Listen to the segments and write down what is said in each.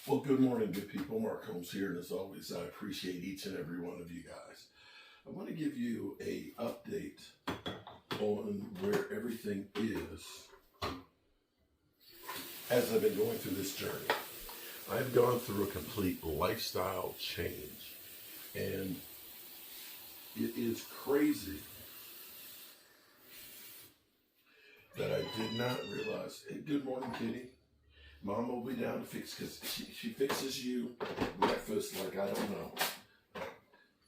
Well, good morning, good people. Mark Holmes here, and as always, I appreciate each and every one of you guys. I want to give you a update on where everything is as I've been going through this journey. I've gone through a complete lifestyle change, and it is crazy that I did not realize. Hey, good morning, Kitty. Mom will be down to fix, because she fixes you breakfast like I don't know.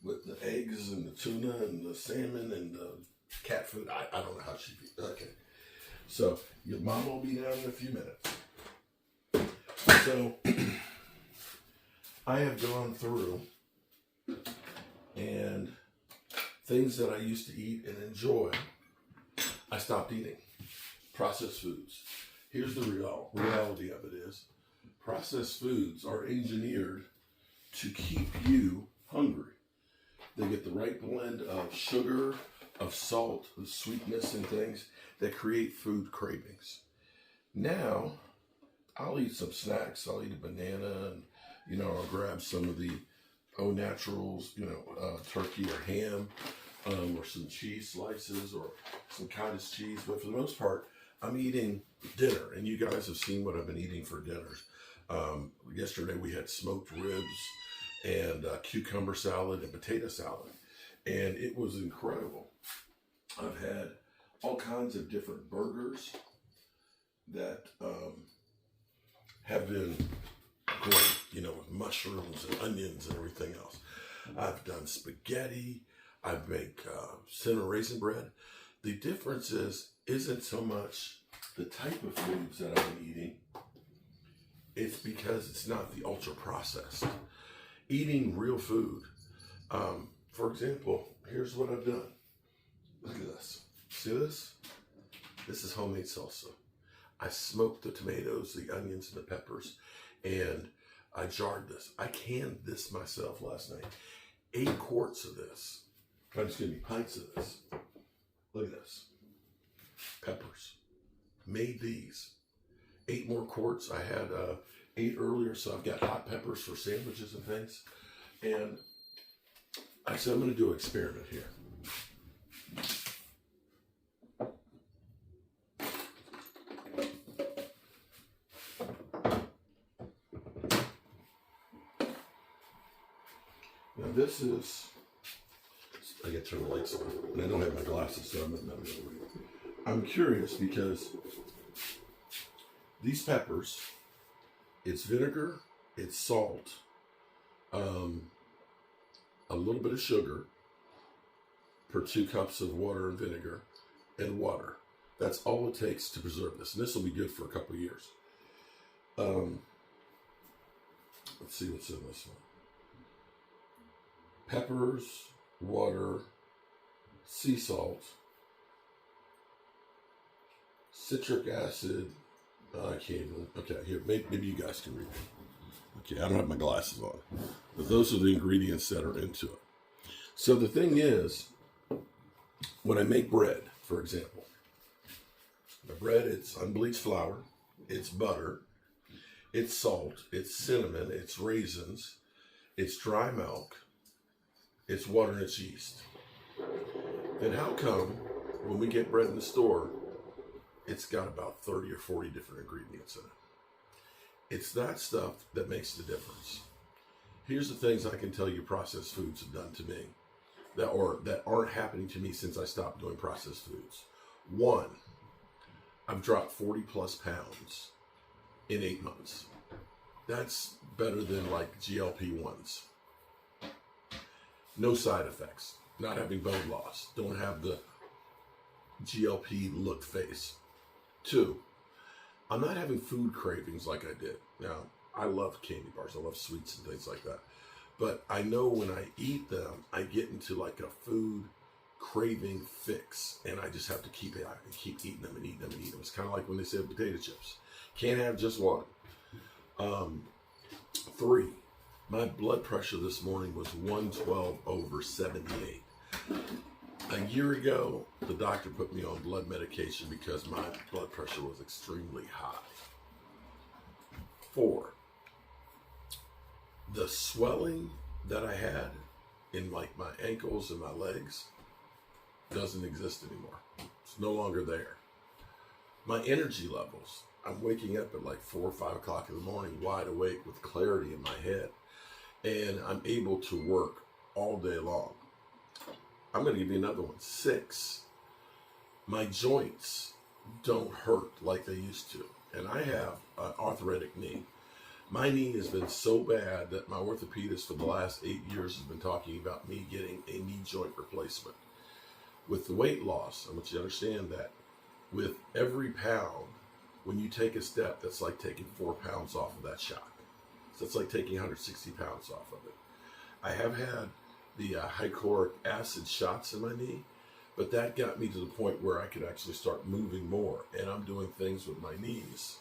With the eggs and the tuna and the salmon and the cat food. I don't know how she feeds. Okay. So your mom will be down in a few minutes. So I have gone through, and things that I used to eat and enjoy, I stopped eating. Processed foods. Here's the reality of it is, processed foods are engineered to keep you hungry. They get the right blend of sugar, of salt, of sweetness and things that create food cravings. Now, I'll eat some snacks. I'll eat a banana, and I'll grab some of the au naturals, turkey or ham, or some cheese slices or some cottage cheese. But for the most part, I'm eating dinner, and you guys have seen what I've been eating for dinners. Yesterday we had smoked ribs and cucumber salad and potato salad, and it was incredible. I've had all kinds of different burgers that have been great, with mushrooms and onions and everything else. I've done spaghetti. I've made cinnamon raisin bread. The difference isn't so much the type of foods that I've been eating. It's because it's not the ultra processed. Eating real food. For example, here's what I've done. Look at this. See this? This is homemade salsa. I smoked the tomatoes, the onions, and the peppers, and I jarred this. I canned this myself last night. 8 quarts of this. Pints of this. Look at this. Peppers. Made these. 8 more quarts. I had 8 earlier, so I've got hot peppers for sandwiches and things. And I said, I'm going to do an experiment here. Now this is, I got to turn the lights on, and I don't have my glasses, so I'm curious because these peppers, it's vinegar, it's salt, a little bit of sugar per 2 cups of water and vinegar, and water. That's all it takes to preserve this, and this will be good for a couple of years. Let's see what's in this one. Peppers, water, sea salt, citric acid. I can't even. Okay, here, maybe you guys can read it. Okay, I don't have my glasses on. But those are the ingredients that are into it. So the thing is, when I make bread, for example, the bread, it's unbleached flour, it's butter, it's salt, it's cinnamon, it's raisins, it's dry milk, it's water, and it's yeast. Then how come when we get bread in the store, it's got about 30 or 40 different ingredients in it? It's that stuff that makes the difference. Here's the things I can tell you processed foods have done to me that aren't happening to me since I stopped doing processed foods. 1, I've dropped 40 plus pounds in 8 months. That's better than like GLP-1s. No side effects. Not having bone loss. Don't have the GLP look face. 2, I'm not having food cravings like I did. Now, I love candy bars. I love sweets and things like that. But I know when I eat them, I get into like a food craving fix. And I just have to keep eating them and eating them and eating them. It's kind of like when they say potato chips. Can't have just one. 3, my blood pressure this morning was 112/78. A year ago, the doctor put me on blood medication because my blood pressure was extremely high. 4, The swelling that I had in like my ankles and my legs doesn't exist anymore. It's no longer there. My energy levels, I'm waking up at like 4 or 5 o'clock in the morning, wide awake with clarity in my head. And I'm able to work all day long. I'm going to give you another one. 6, my joints don't hurt like they used to. And I have an arthritic knee. My knee has been so bad that my orthopedist for the last 8 years has been talking about me getting a knee joint replacement. With the weight loss, I want you to understand that with every pound, when you take a step, that's like taking 4 pounds off of that shock. So it's like taking 160 pounds off of it. I have had the hyaluronic acid shots in my knee, but that got me to the point where I could actually start moving more. And I'm doing things with my knees.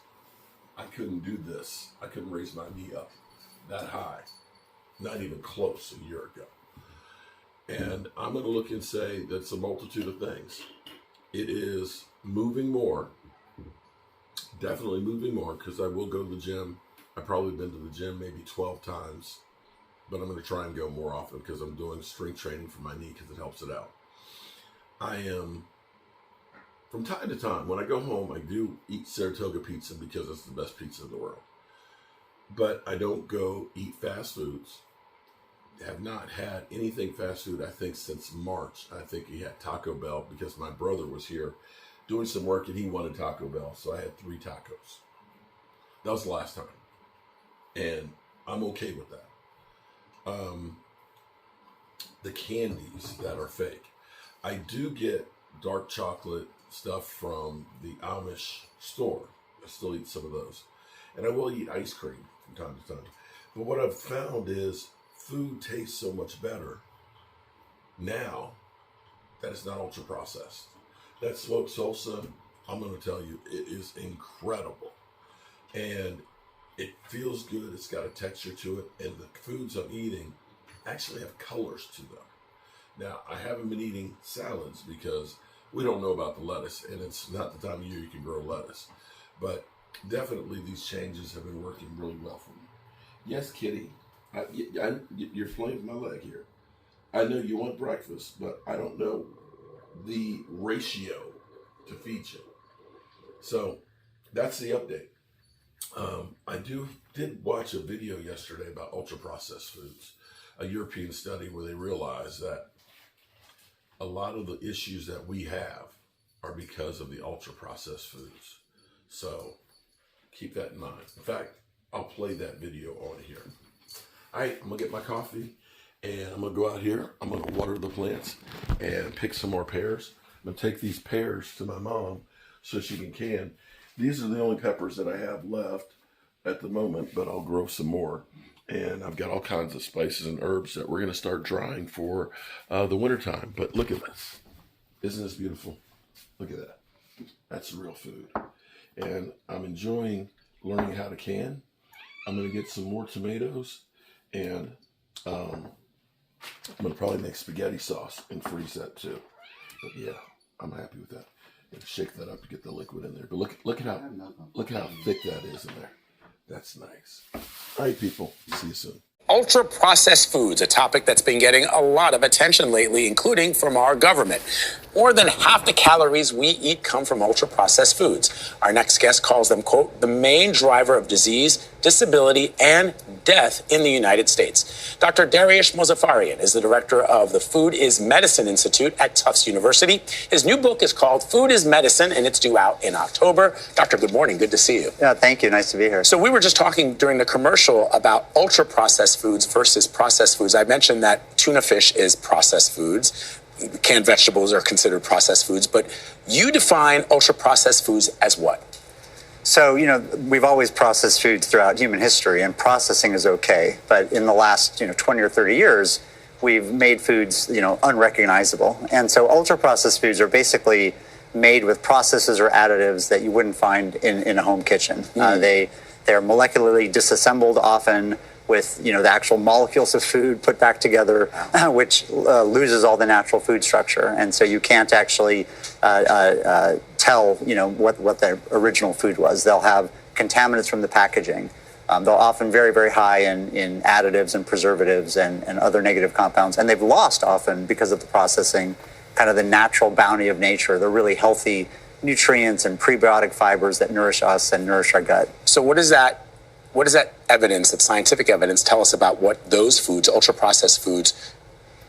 I couldn't do this. I couldn't raise my knee up that high, not even close a year ago. And I'm going to look and say that's a multitude of things. It is moving more, definitely moving more, because I will go to the gym. I've probably been to the gym maybe 12 times, but I'm going to try and go more often because I'm doing strength training for my knee because it helps it out. I am, from time to time, when I go home, I do eat Saratoga pizza because it's the best pizza in the world. But I don't go eat fast foods. Have not had anything fast food, I think, since March. I think he had Taco Bell because my brother was here doing some work and he wanted Taco Bell. So I had 3 tacos. That was the last time. And I'm okay with that. The candies that are fake. I do get dark chocolate stuff from the Amish store. I still eat some of those. And I will eat ice cream from time to time. But what I've found is food tastes so much better now that it's not ultra processed. That smoked salsa, I'm going to tell you, it is incredible. And it feels good. It's got a texture to it. And the foods I'm eating actually have colors to them. Now, I haven't been eating salads because we don't know about the lettuce, and it's not the time of year you can grow lettuce. But definitely these changes have been working really well for me. Yes, Kitty, you're playing with my leg here. I know you want breakfast, but I don't know the ratio to feed you. So that's the update. I did watch a video yesterday about ultra-processed foods, a European study where they realized that a lot of the issues that we have are because of the ultra-processed foods. So keep that in mind. In fact, I'll play that video on here. All right, I'm gonna get my coffee and I'm gonna go out here. I'm gonna water the plants and pick some more pears. I'm gonna take these pears to my mom so she can can. These are the only peppers that I have left at the moment, but I'll grow some more. And I've got all kinds of spices and herbs that we're going to start drying for the wintertime. But look at this. Isn't this beautiful? Look at that. That's real food. And I'm enjoying learning how to can. I'm going to get some more tomatoes. And I'm going to probably make spaghetti sauce and freeze that too. But yeah, I'm happy with that. And shake that up to get the liquid in there. But look how thick that is in there. That's nice. All right, people. See you soon. Ultra-processed foods, a topic that's been getting a lot of attention lately, including from our government. More than half the calories we eat come from ultra-processed foods. Our next guest calls them, quote, the main driver of disease, disability, and death in the United States. Dr. Dariush Mozaffarian is the director of the Food is Medicine Institute at Tufts University. His new book is called Food is Medicine, and it's due out in October. Doctor, good morning. Good to see you. Yeah, thank you. Nice to be here. So we were just talking during the commercial about ultra-processed foods versus processed foods. I mentioned that tuna fish is processed foods. Canned vegetables are considered processed foods, but you define ultra-processed foods as what? So, we've always processed foods throughout human history, and processing is okay. But in the last, 20 or 30 years, we've made foods, unrecognizable. And so ultra-processed foods are basically made with processes or additives that you wouldn't find in a home kitchen. They're molecularly disassembled often with, the actual molecules of food put back together, which loses all the natural food structure. And so you can't actually tell, what the original food was. They'll have contaminants from the packaging. They're often very, very high in additives and preservatives and other negative compounds. And they've lost often because of the processing, kind of the natural bounty of nature, the really healthy nutrients and prebiotic fibers that nourish us and nourish our gut. So what does that evidence, that scientific evidence, tell us about what those foods, ultra-processed foods,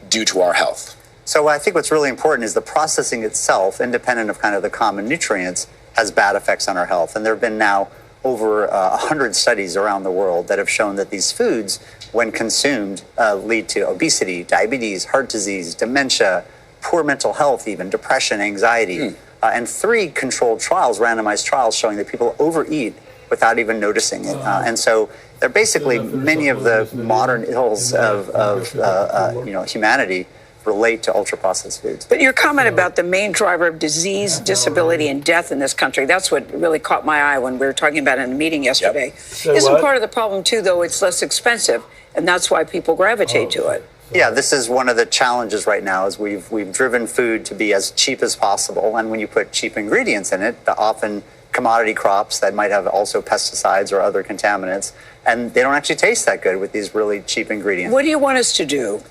do to our health? So I think what's really important is the processing itself, independent of kind of the common nutrients, has bad effects on our health. And there have been now over 100 studies around the world that have shown that these foods, when consumed, lead to obesity, diabetes, heart disease, dementia, poor mental health, even depression, anxiety. And 3 controlled trials, randomized trials, showing that people overeat without even noticing it. And so they're basically many of the modern ills of humanity relate to ultra-processed foods. But your comment about the main driver of disease, disability, and death in this country, that's what really caught my eye when we were talking about it in the meeting yesterday. Isn't part of the problem, too, though, it's less expensive, and that's why people gravitate to it? Yeah, this is one of the challenges right now is we've driven food to be as cheap as possible. And when you put cheap ingredients in it, the often commodity crops that might have also pesticides or other contaminants, and they don't actually taste that good with these really cheap ingredients. What do you want us to do?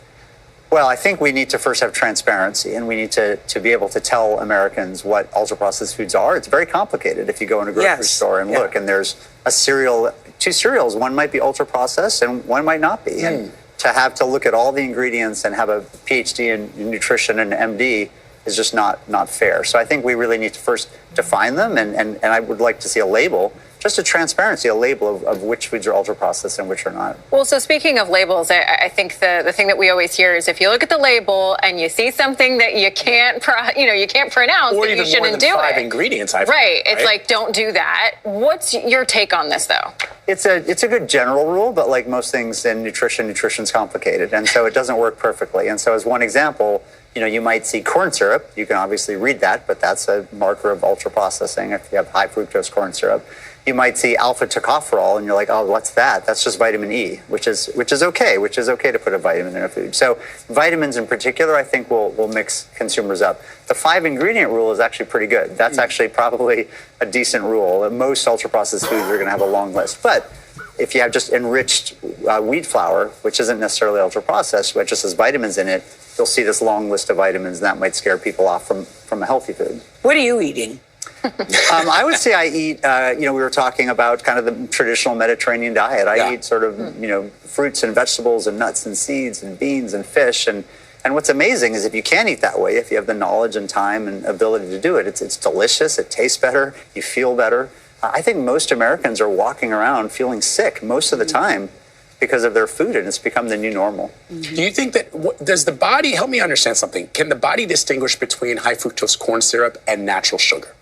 Well, I think we need to first have transparency, and we need to be able to tell Americans what ultra-processed foods are. It's very complicated if you go in a grocery store and look, and there's two cereals. One might be ultra-processed and one might not be. And to have to look at all the ingredients and have a PhD in nutrition and MD is just not fair. So I think we really need to first define them, and I would like to see a label, just a transparency, a label of which foods are ultra-processed and which are not. Well, so speaking of labels, I think the thing that we always hear is if you look at the label and you see something that you can't pronounce, Or that even you shouldn't more than do 5 it. ingredients, Right. It's like, don't do that. What's your take on this, though? It's a good general rule, but like most things in nutrition's complicated, and so it doesn't work perfectly. And so as one example, you might see corn syrup. You can obviously read that, but that's a marker of ultra-processing if you have high fructose corn syrup. You might see alpha tocopherol, and you're like, oh, what's that? That's just vitamin E, which is okay. Which is okay to put a vitamin in a food. So vitamins in particular, I think will mix consumers up. The 5 ingredient rule is actually pretty good. That's actually probably a decent rule. Most ultra-processed foods are going to have a long list, but if you have just enriched wheat flour, which isn't necessarily ultra-processed, but just has vitamins in it, you'll see this long list of vitamins, and that might scare people off from a healthy food. What are you eating? I would say I eat, we were talking about kind of the traditional Mediterranean diet. I eat sort of, fruits and vegetables and nuts and seeds and beans and fish. And what's amazing is if you can eat that way, if you have the knowledge and time and ability to do it, it's delicious, it tastes better, you feel better. I think most Americans are walking around feeling sick most of the time because of their food, and it's become the new normal. Do you think that, does the body, help me understand something, can the body distinguish between high fructose corn syrup and natural sugar?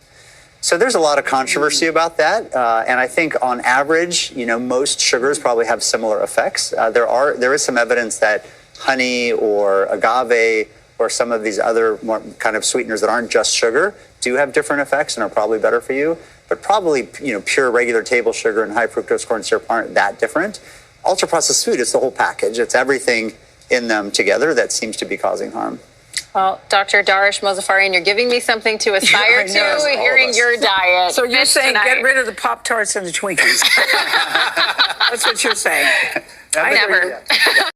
So there's a lot of controversy about that, and I think on average, most sugars probably have similar effects. There is some evidence that honey or agave or some of these other more kind of sweeteners that aren't just sugar do have different effects and are probably better for you. But probably, pure regular table sugar and high fructose corn syrup aren't that different. Ultra-processed food, it's the whole package. It's everything in them together that seems to be causing harm. Well, Dr. Darish Mozaffarian, you're giving me something to aspire to, hearing your diet. So you're saying tonight. get rid of the Pop-Tarts and the Twinkies. That's what you're saying. Never.